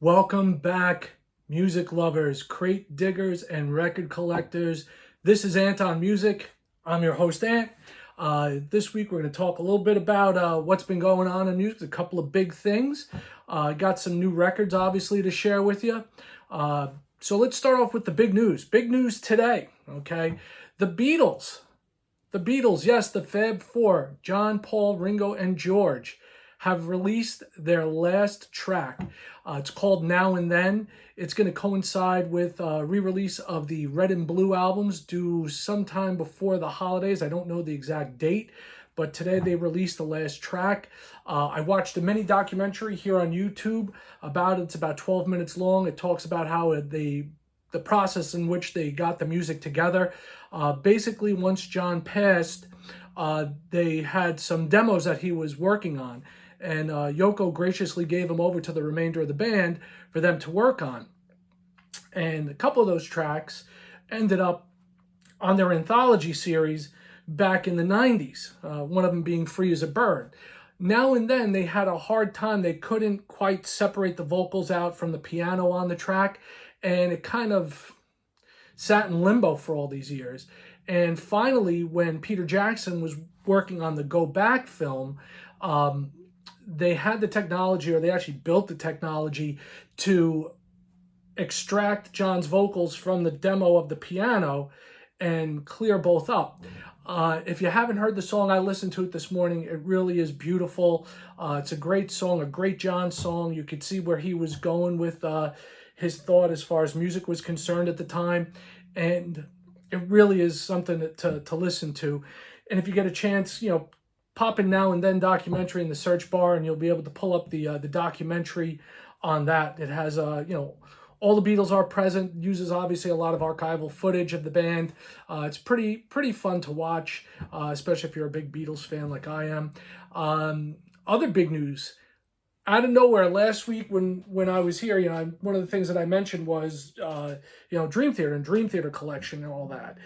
Welcome back, music lovers, crate diggers, and record collectors. This is Anton Music. I'm your host, Ant. This week we're going to talk a little bit about what's been going on in music, a couple of big things. Got some new records, obviously, to share with you. So let's start off with the big news. Big news today, okay? The Beatles. The Beatles, yes, the Fab Four, John, Paul, Ringo, and George, have released their last track. It's called Now and Then. It's going to coincide with re-release of the Red and Blue albums due sometime before the holidays. I don't know the exact date, but today they released the last track. I watched a mini documentary here on YouTube about it. It's about 12 minutes long. It talks about how the process in which they got the music together. Basically, once John passed, they had some demos that he was working on, and Yoko graciously gave him over to the remainder of the band for them to work on. And a couple of those tracks ended up on their anthology series back in the 90s, one of them being Free as a Bird. Now and then they had a hard time. They couldn't quite separate the vocals out from the piano on the track, and it kind of sat in limbo for all these years. And finally, when Peter Jackson was working on the Go Back film, they had the technology, or they actually built the technology to extract John's vocals from the demo of the piano and clear both up. If you haven't heard the song, I listened to it this morning. It really is beautiful. It's a great song, a great John song. You could see where he was going with his thought as far as music was concerned at the time. And it really is something to listen to. And if you get a chance, pop in Now and Then documentary in the search bar, and you'll be able to pull up the documentary on that. It has all the Beatles are present. Uses obviously a lot of archival footage of the band. It's pretty fun to watch, especially if you're a big Beatles fan like I am. Other big news. Out of nowhere, last week when I was here, one of the things that I mentioned was, Dream Theater and Dream Theater collection and all that.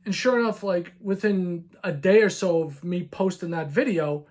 And sure enough, like within a day or so of me posting that video,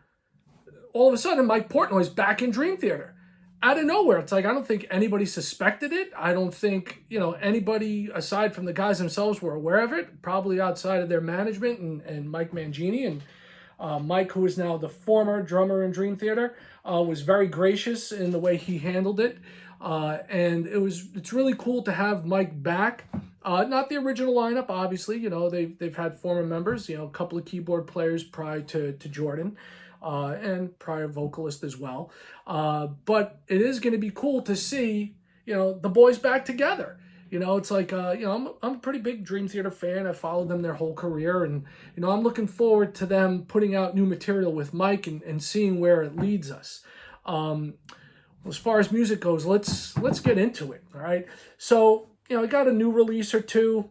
all of a sudden Mike Portnoy's back in Dream Theater. Out of nowhere. It's like, I don't think anybody suspected it. I don't think, anybody aside from the guys themselves were aware of it, probably outside of their management and Mike Mangini. And Mike, who is now the former drummer in Dream Theater, was very gracious in the way he handled it. And it's really cool to have Mike back. Not the original lineup, obviously. They've had former members, a couple of keyboard players prior to Jordan, and prior vocalist as well. But it is going to be cool to see, the boys back together. It's like, I'm a pretty big Dream Theater fan. I followed them their whole career, and, I'm looking forward to them putting out new material with Mike and seeing where it leads us. As far as music goes, let's get into it. All right. So, I got a new release or two,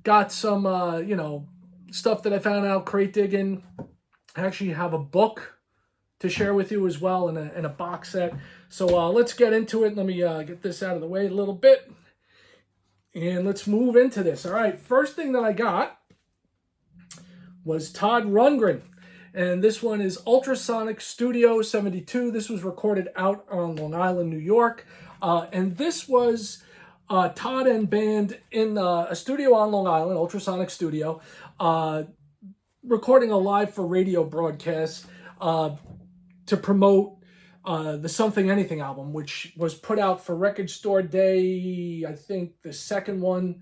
got some, stuff that I found out crate digging. I actually have a book to share with you as well, and a box set. So let's get into it. Let me get this out of the way a little bit, and let's move into this. All right, first thing that I got was Todd Rundgren, and this one is Ultrasonic Studio 72. This was recorded out on Long Island, New York, and this was Todd and band in a studio on Long Island, Ultrasonic Studio, recording a live for radio broadcast to promote the Something Anything album, which was put out for Record Store Day, I think the second one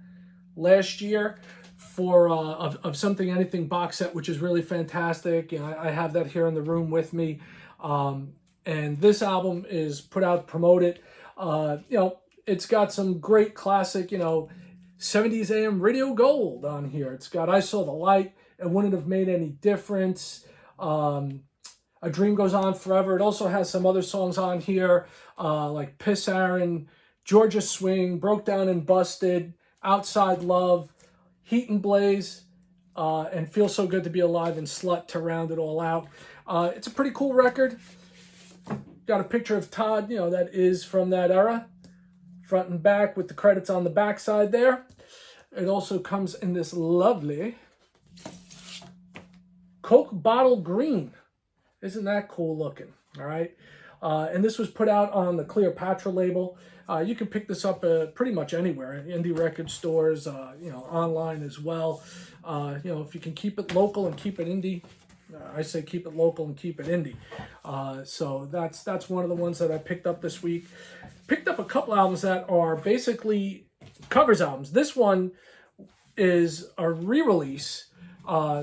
last year, for of Something Anything box set, which is really fantastic. I have that here in the room with me. And this album is put out to promote it. It's got some great classic, 70s AM radio gold on here. It's got I Saw the Light, It Wouldn't Have Made Any Difference, A Dream Goes On Forever. It also has some other songs on here, like Piss Aaron, Georgia Swing, Broke Down and Busted, Outside Love, Heat and Blaze, and Feel So Good to Be Alive, and Slut to round it all out. It's a pretty cool record. Got a picture of Todd, that is from that era, front and back with the credits on the back side there. It also comes in this lovely Coke bottle green. Isn't that cool looking? All right. And this was put out on the Cleopatra label. You can pick this up pretty much anywhere, indie record stores, online as well. If you can keep it local and keep it indie, I say keep it local and keep it indie. So that's one of the ones that I picked up this week. Picked up a couple albums that are basically covers albums. This one is a re-release.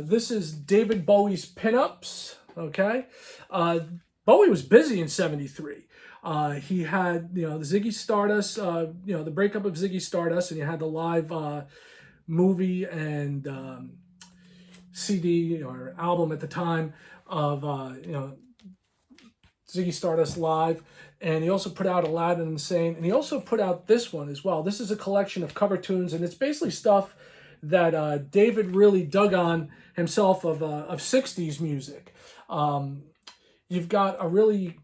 This is David Bowie's Pinups. Okay, Bowie was busy in '73. He had the Ziggy Stardust, the breakup of Ziggy Stardust, and he had the live movie and CD or album at the time of Ziggy Stardust Live. And he also put out Aladdin Insane, and he also put out this one as well. This is a collection of cover tunes, and it's basically stuff that David really dug on himself of 60s music. You've got a really,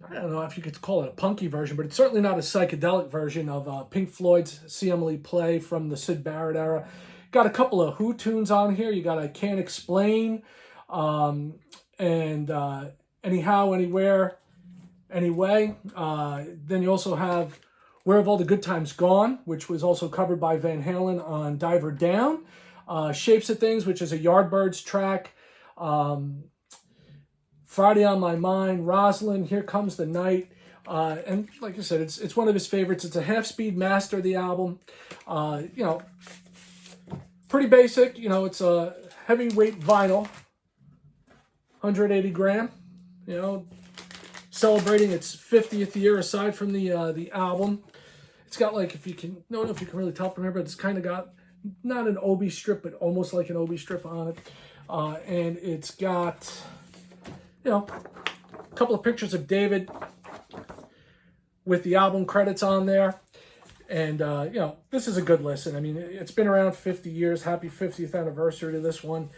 I don't know if you could call it a punky version, but it's certainly not a psychedelic version of Pink Floyd's See Emily Play from the Syd Barrett era. Got a couple of Who tunes on here. You got I Can't Explain, and Anyhow, Anywhere, Anyway. Then you also have Where Have All the Good Times Gone, which was also covered by Van Halen on Diver Down. Shapes of Things, which is a Yardbirds track. Friday on My Mind, Rosalind, Here Comes the Night. And like I said, it's one of his favorites. It's a half-speed master of the album. Pretty basic. It's a heavyweight vinyl, 180 gram. Celebrating its 50th year. Aside from the album, it's got I don't know if you can really tell from here, but it's kind of got not an Obi strip, but almost like an Obi strip on it. And it's got a couple of pictures of David with the album credits on there. And, this is a good listen. I mean, it's been around 50 years. Happy 50th anniversary to this one.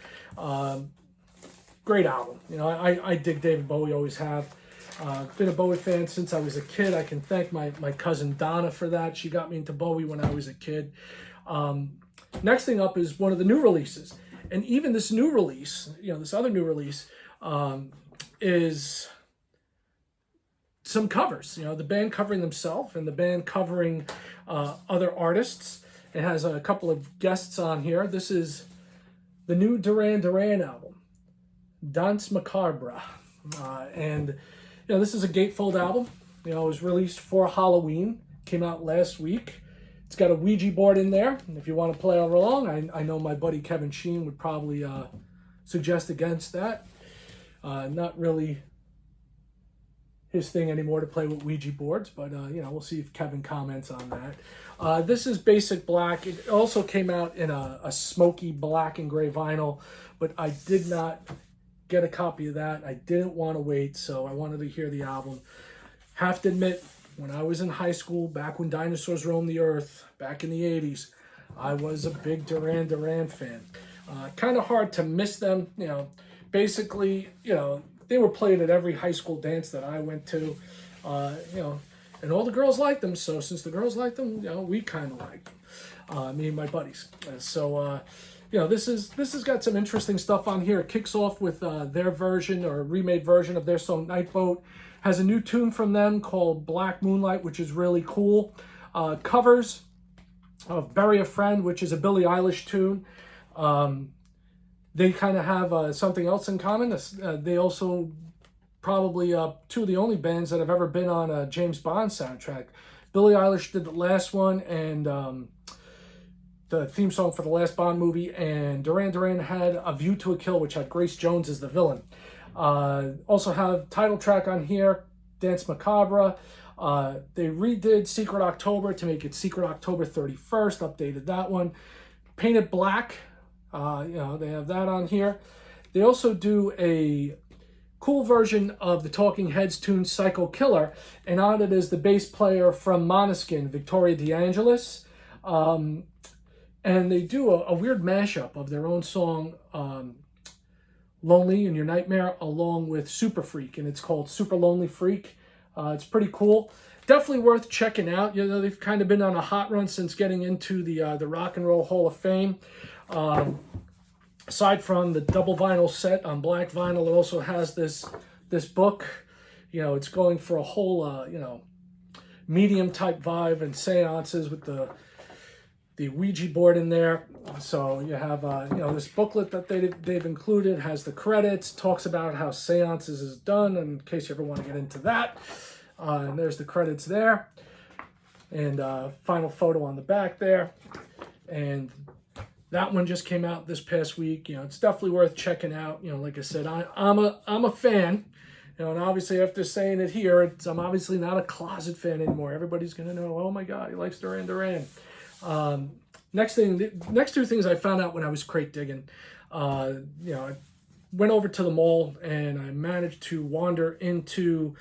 Great album. I dig David Bowie, always have. Been a Bowie fan since I was a kid. I can thank my cousin Donna for that. She got me into Bowie when I was a kid. Next thing up is one of the new releases. And even this new release, this other new release, is some covers. The band covering themselves and the band covering other artists. It has a couple of guests on here. This is the new Duran Duran album, Danse Macabre. And this is a gatefold album. It was released for Halloween. Came out last week. It's got a Ouija board in there. And if you want to play along, I know my buddy Kevin Sheen would probably suggest against that. Not really his thing anymore to play with Ouija boards, but we'll see if Kevin comments on that. This is basic black. It also came out in a smoky black and gray vinyl, but I did not get a copy of that. I didn't want to wait, so I wanted to hear the album. Have to admit, when I was in high school, back when dinosaurs roamed the earth, back in the 80s, I was a big Duran Duran fan. Kind of hard to miss them. Basically, they were played at every high school dance that I went to, and all the girls liked them. So since the girls liked them, we kind of liked them, me and my buddies. This has got some interesting stuff on here. It kicks off with their version or remade version of their song Night Boat. Has a new tune from them called Black Moonlight, which is really cool. Covers of Bury a Friend, which is a Billie Eilish tune. They kind of have something else in common. They also probably two of the only bands that have ever been on a James Bond soundtrack. Billie Eilish did the last one and the theme song for the last Bond movie, and Duran Duran had A View to a Kill, which had Grace Jones as the villain. Also have title track on here, Danse Macabre. They redid Secret October to make it Secret October 31st, updated that one. Painted Black. They have that on here. They also do a cool version of the Talking Heads tune Psycho Killer, and on it is the bass player from Måneskin, Victoria DeAngelis. And they do a weird mashup of their own song, Lonely in Your Nightmare, along with Super Freak, and it's called Super Lonely Freak. It's pretty cool. Definitely worth checking out. They've kind of been on a hot run since getting into the Rock and Roll Hall of Fame. Aside from the double vinyl set on black vinyl, it also has this this book. You know, it's going for a whole, you know, medium type vibe and seances with the Ouija board in there. So you have, you know, this booklet that they've included has the credits, talks about how seances is done, in case you ever want to get into that. And there's the credits there. And final photo on the back there. And that one just came out this past week. You know, it's definitely worth checking out. You know, like I said, I'm a fan. You know, and obviously after saying it here, I'm obviously not a closet fan anymore. Everybody's gonna know, oh my God, he likes Duran Duran. Next two things I found out when I was crate digging. You know, I went over to the mall and I managed to wander into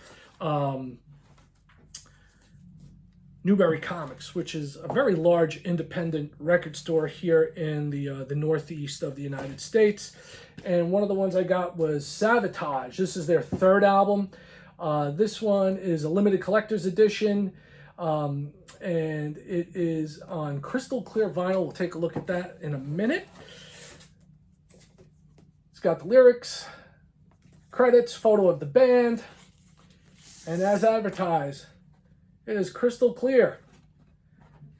Newbury Comics, which is a very large independent record store here in the Northeast of the United States. And one of the ones I got was Savatage. This is their third album. This one is a limited collector's edition, and it is on crystal clear vinyl. We'll take a look at that in a minute. It's got the lyrics, credits, photo of the band, and as advertised, it is crystal clear.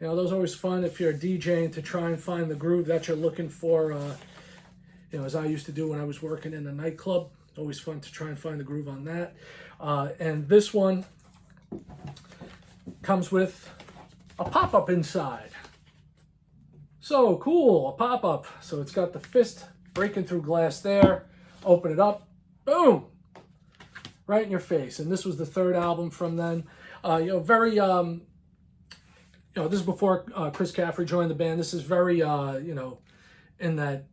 You know, those are always fun if you're DJing to try and find the groove that you're looking for. You know, as I used to do when I was working in a nightclub. Always fun to try and find the groove on that. And this one comes with a pop-up inside. So cool, a pop-up. So it's got the fist breaking through glass there. Open it up, boom, right in your face. And this was the third album from them. You know, very, you know, this is before Chris Caffrey joined the band. This is very, you know, in that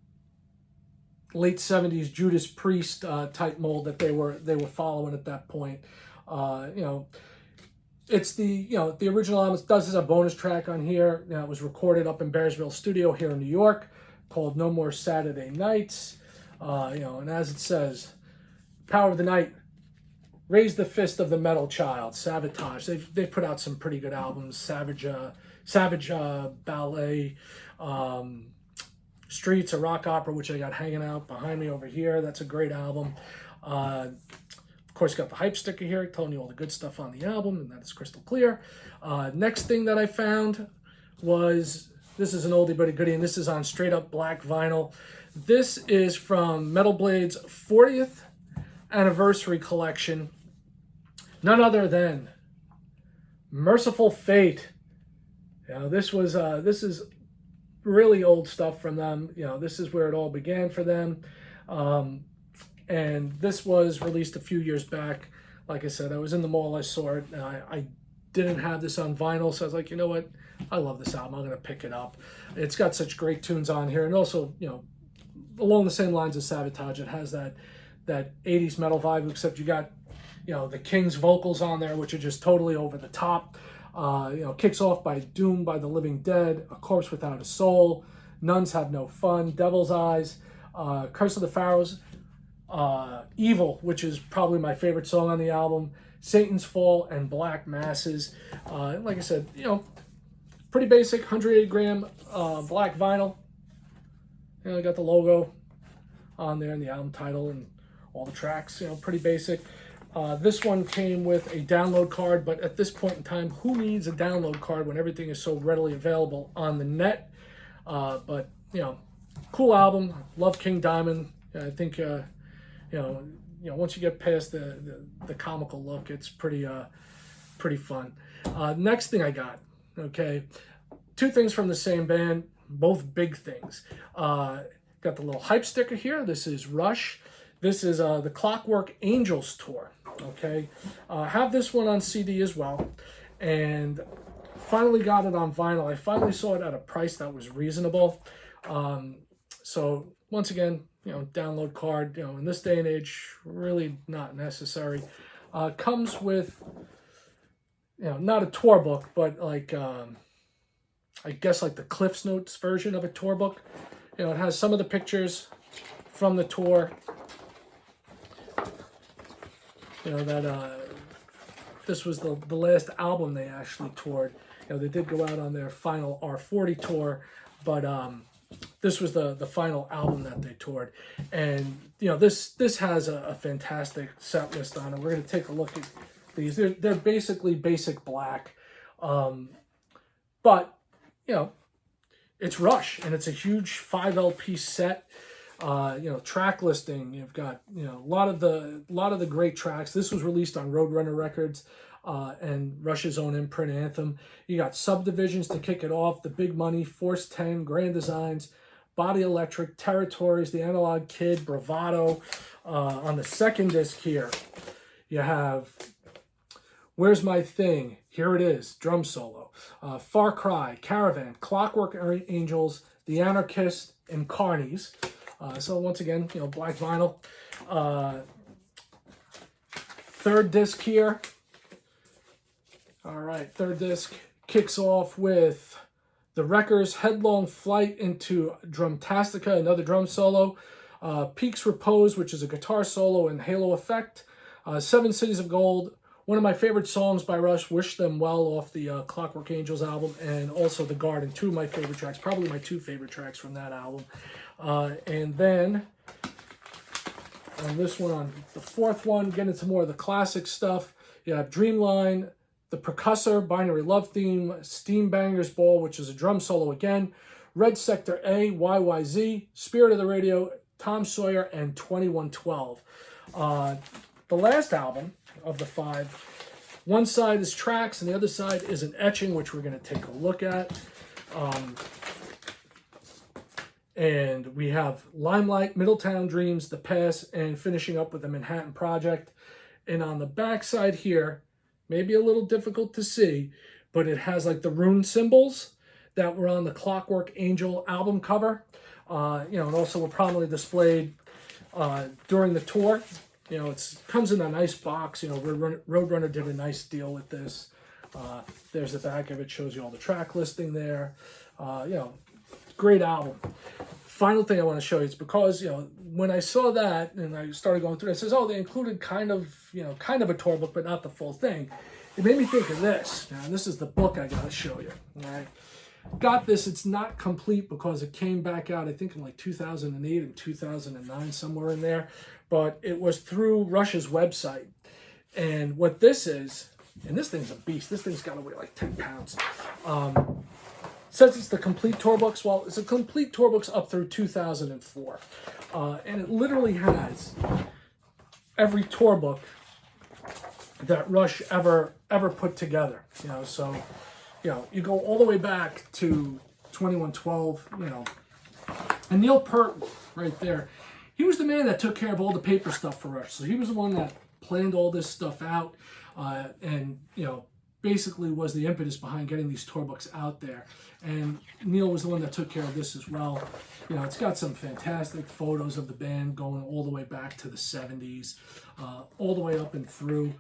late 70s Judas Priest type mold that they were following at that point. You know, it's the original album. It does have a bonus track on here. You know, it was recorded up in Bearsville Studio here in New York, called No More Saturday Nights. You know, and as it says, Power of the Night, raise the fist of the metal child, Savatage. They've put out some pretty good albums. Savage Ballet, Streets, a rock opera, which I got hanging out behind me over here. That's a great album. Of course, got the hype sticker here telling you all the good stuff on the album, and that is crystal clear. Next thing that I found was, this is an oldie but a goodie, and this is on straight up black vinyl. This is from Metal Blade's 40th anniversary collection. None other than Merciful Fate. You know, this is really old stuff from them. You know, this is where it all began for them. And this was released a few years back. Like I said, I was in the mall, I saw it. I didn't have this on vinyl, so I was like, you know what? I love this album. I'm going to pick it up. It's got such great tunes on here. And also, you know, along the same lines as Savatage, it has that 80s metal vibe, except you got, you know, the King's vocals on there, which are just totally over the top. You know, kicks off by Doom by the Living Dead, A Corpse Without a Soul, Nuns Have No Fun, Devil's Eyes, Curse of the Pharaohs, Evil, which is probably my favorite song on the album, Satan's Fall, and Black Masses. Like I said, you know, pretty basic, 108 gram black vinyl. You know, I got the logo on there and the album title and all the tracks, you know, pretty basic. This one came with a download card, but at this point in time, who needs a download card when everything is so readily available on the net? But, you know, cool album. Love King Diamond. I think, you know, once you get past the comical look, it's pretty fun. Next thing I got, okay, two things from the same band, both big things. Got the little hype sticker here. This is Rush. This is the Clockwork Angels tour. Okay, have this one on CD as well, and finally got it on vinyl. I finally saw it at a price that was reasonable. So once again, you know, download card, you know, in this day and age, really not necessary. Comes with, you know, not a tour book, but like I guess like the Cliff's Notes version of a tour book. You know, it has some of the pictures from the tour. You know, that this was the last album they actually toured. You know, they did go out on their final R40 tour, but this was the final album that they toured, and this has a fantastic set list on it. We're going to take a look at these. They're basically basic black, but it's Rush, and it's a huge 5 LP set. Track listing. You've got a lot of the great tracks. This was released on Roadrunner Records. And Rush's own imprint, Anthem. You got Subdivisions to kick it off, The Big Money, Force 10, Grand Designs, Body Electric, Territories, The Analog Kid, Bravado. On the second disc here, you have Where's My Thing, Here It Is, drum solo. Far Cry, Caravan, Clockwork Angels, The Anarchist, and Carnies. So once again, black vinyl. Third disc here. All right, third disc kicks off with The Wreckers' Headlong Flight into Drumtastica, another drum solo. Peaks Repose, which is a guitar solo, and Halo Effect. Seven Cities of Gold, one of my favorite songs by Rush, Wish Them Well, off the Clockwork Angels album, and also The Garden, two of my favorite tracks, probably my two favorite tracks from that album. And then on this one, on the fourth one, get into more of the classic stuff. You have Dreamline, The Percussor, Binary Love Theme, Steam Bangers Ball, which is a drum solo again, Red Sector A, YYZ, Spirit of the Radio, Tom Sawyer, and 2112. The last album of the 5, one side is tracks and the other side is an etching, which we're going to take a look at. And we have Limelight, Middletown Dreams, The Pass, and finishing up with the Manhattan Project. And on the back side here, maybe a little difficult to see, but it has like the rune symbols that were on the Clockwork Angel album cover. And also were prominently displayed during the tour. It comes in a nice box. Roadrunner did a nice deal with this. There's the back of it, shows you all the track listing there. Great album. Final thing I want to show you is because, when I saw that and I started going through it, it says, oh, they included kind of a tour book, but not the full thing. It made me think of this. Now, this is the book I got to show you. All right. Got this. It's not complete because it came back out, I think, in like 2008 and 2009, somewhere in there. But it was through Rush's website. And what this is, and this thing's a beast. This thing's got to weigh like 10 pounds. Says it's the complete tour books. Well, it's a complete tour books up through 2004. And it literally has every tour book that Rush ever put together. So you go all the way back to 2112, and Neil Peart right there. He was the man that took care of all the paper stuff for Rush. So he was the one that planned all this stuff out, and basically was the impetus behind getting these tour books out there. And Neil was the one that took care of this as well. It's got some fantastic photos of the band going all the way back to the 70s, all the way up and through.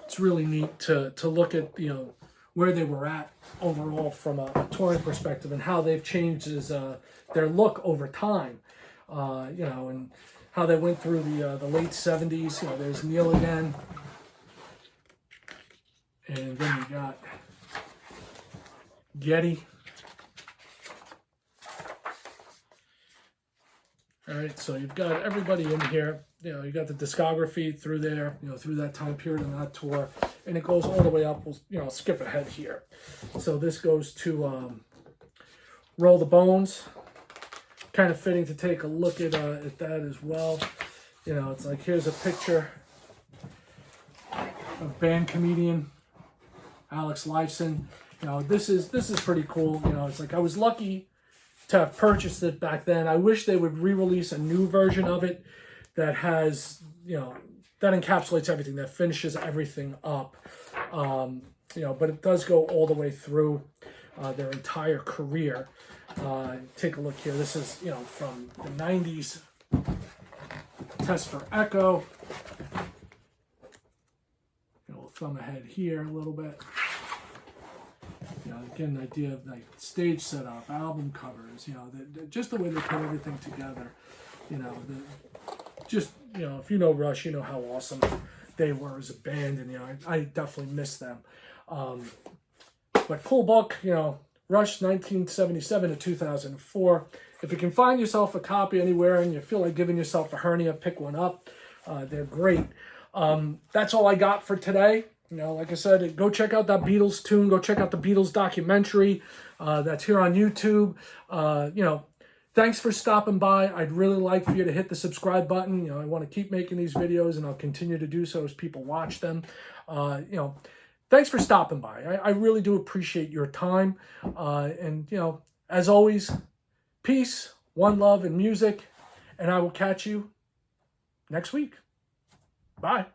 It's really neat to look at where they were at overall from a touring perspective and how they've changed their look over time. And how they went through the late 70s. There's Neil again. And then you got Geddy. All right, so you've got everybody in here. You got the discography through there, through that time period and that tour. And it goes all the way up. We'll skip ahead here. So this goes to Roll the Bones. Kind of fitting to take a look at that as well. It's like, here's a picture of band comedian Alex Lifeson. This is pretty cool. It's like I was lucky to have purchased it back then. I wish they would re-release a new version of it that has, that encapsulates everything, that finishes everything up. But it does go all the way through their entire career. Take a look here. This is, from the 90s. Test for Echo. We'll thumb ahead here a little bit. Get an idea of like stage setup, album covers, just the way they put everything together. If you know Rush, you know how awesome they were as a band, and I definitely miss them. But cool book, Rush 1977 to 2004. If you can find yourself a copy anywhere and you feel like giving yourself a hernia, pick one up. They're great. That's all I got for today. Like I said, go check out that Beatles tune. Go check out the Beatles documentary that's here on YouTube. Thanks for stopping by. I'd really like for you to hit the subscribe button. I want to keep making these videos, and I'll continue to do so as people watch them. Thanks for stopping by. I really do appreciate your time. As always, peace, one love, and music. And I will catch you next week. Bye.